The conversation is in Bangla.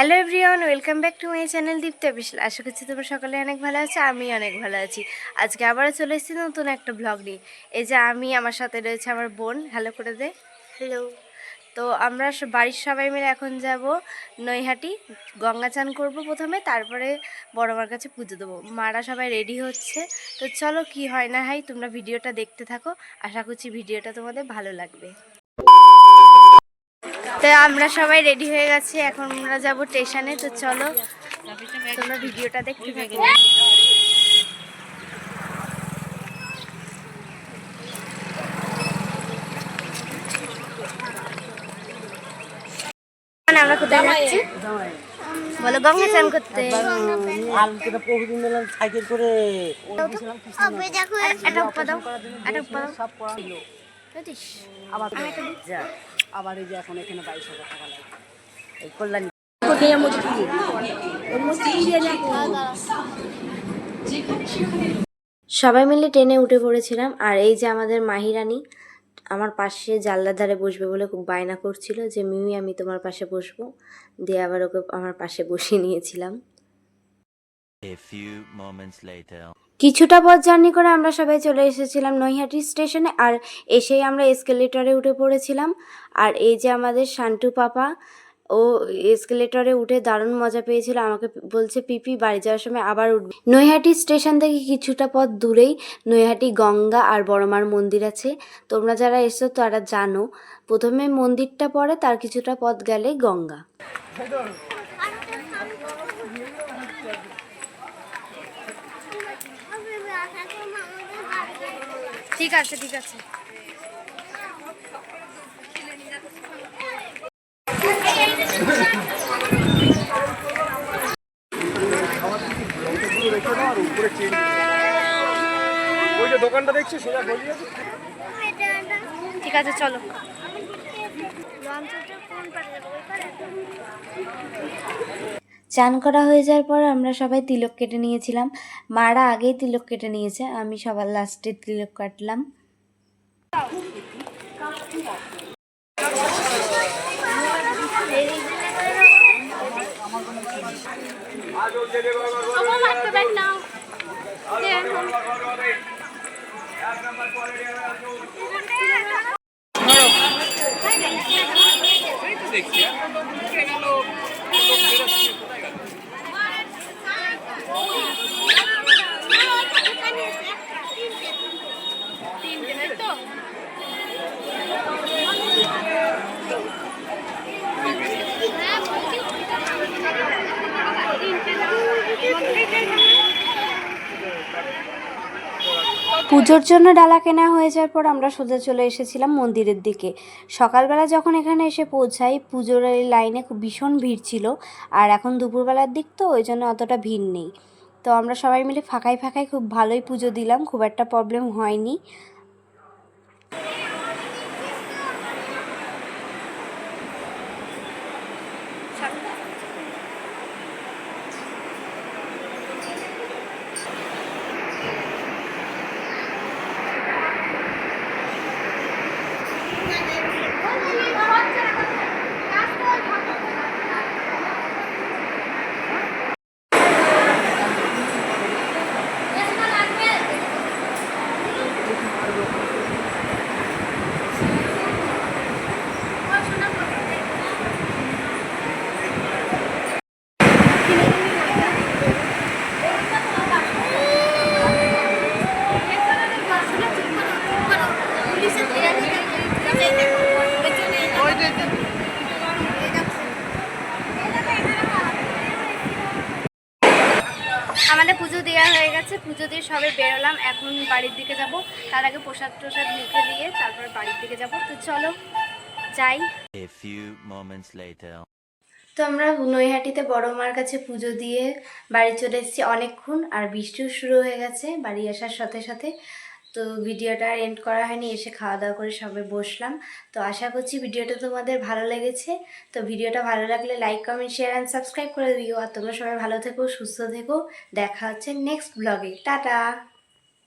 Hello everyone, welcome back to my channel Dipti official. আশা করছি তোমরা সকলে অনেক ভালো আছো, আমি অনেক ভালো আছি। আজকে আবারও চলে এসেছি নতুন একটা ব্লগ নিয়ে। এই যে আমি, আমার সাথে রয়েছে আমার বোন। হ্যালো করে দে। হ্যালো। তো আমরা বাড়ির সবাই মিলে এখন যাব নৈহাটি, গঙ্গা চান করবো প্রথমে, তারপরে বড় মার কাছে পুজো দেবো। মারা সবাই রেডি হচ্ছে। তো চলো কি হয় না হয় তোমরা ভিডিওটা দেখতে থাকো, আশা করছি ভিডিওটা তোমাদের ভালো লাগবে। তো আমরা সবাই রেডি হয়ে গেছি, এখন আমরা যাব স্টেশনে। তো চলো তোমরা ভিডিওটা দেখতে থাকো। আমরা কোথায় যাচ্ছি বলো? গঙ্গা স্নান করতে। সাইকেল করে আবার এই যে এখন এখানে 22,000 টাকা লাগে এই কল্যাণী। সবাই মিলে ট্রেনে উঠে পড়েছিলাম। আর এই যে আমাদের মাহিরানি আমার পাশে জানলার ধারে বসবে বলে খুব বায়না করছিল যে মিমি আমি তোমার পাশে বসবো, দিয়ে আবার ওকে আমার পাশে বসিয়ে নিয়েছিলাম। কিছুটা পথ জার্নি করে আমরা সবাই চলে এসেছিলাম নৈহাটি স্টেশনে। আর এসেই আমরা এসকেলেটরে উঠে পড়েছিলাম। আর এই যে আমাদের শান্টু পাপা, ও এসকেলেটরে উঠে দারুণ মজা পেয়েছিল। আমাকে বলছে পিপি বাড়ি যাওয়ার সময় আবার উঠবে। নৈহাটি স্টেশন থেকে কিছুটা পথ দূরেই নৈহাটি গঙ্গা আর বড়মার মন্দির আছে। তোমরা যারা এসছো তারা জানো, প্রথমে মন্দিরটা পড়ে, তার কিছুটা পথ গেলে গঙ্গা। ঠিক আছে ঠিক আছে। দোকানটা দেখছি সোজা গলি আছে। ঠিক আছে চলো। চান করা হয়ে যাওয়ার পর আমরা সবাই তিলক কেটে নিয়েছিলাম। মারা আগেই তিলক কেটে নিয়েছে, আমি সবার লাস্টে তিলক কাটলাম। পুজোর জন্য ডালা কেনা হয়ে যাওয়ার পর আমরা সোজা চলে এসেছিলাম মন্দিরের দিকে। সকালবেলা যখন এখানে এসে পৌঁছাই, পুজোর এই লাইনে খুব ভীষণ ভিড় ছিল। আর এখন দুপুরবেলার দিক তো, ওই জন্য অতটা ভিড় নেই। তো আমরা সবাই মিলে ফাঁকায় ফাঁকায় খুব ভালোই পুজো দিলাম, খুব একটা প্রবলেম হয়নি। আমাদের পুজো দেওয়া হয়ে গেছে, পুজো দিয়ে সবাই বেরোলাম। এখন বাড়ির দিকে যাব, তার আগে প্রসাদ টোসাদ মুখে দিয়ে তারপর বাড়ির দিকে যাব। তো চলো যাই। তো আমরা নৈহাটিতে বড় মার কাছে পুজো দিয়ে বাড়ি চলে এসেছি অনেকক্ষণ। আর বৃষ্টিও শুরু হয়ে গেছে বাড়ি আসার সাথে সাথে। তো ভিডিওটা আর এন্ড করা হয়নি, এসে খাওয়া দাওয়া করে সবাই বসলাম। তো আশা করছি ভিডিওটা তোমাদের ভালো লেগেছে। তো ভিডিওটা ভালো লাগলে like comment share and subscribe করে দিও। আর তোমরা সবাই ভালো থেকো, সুস্থ থেকো। দেখা হচ্ছে নেক্সট ব্লগে। টাটা।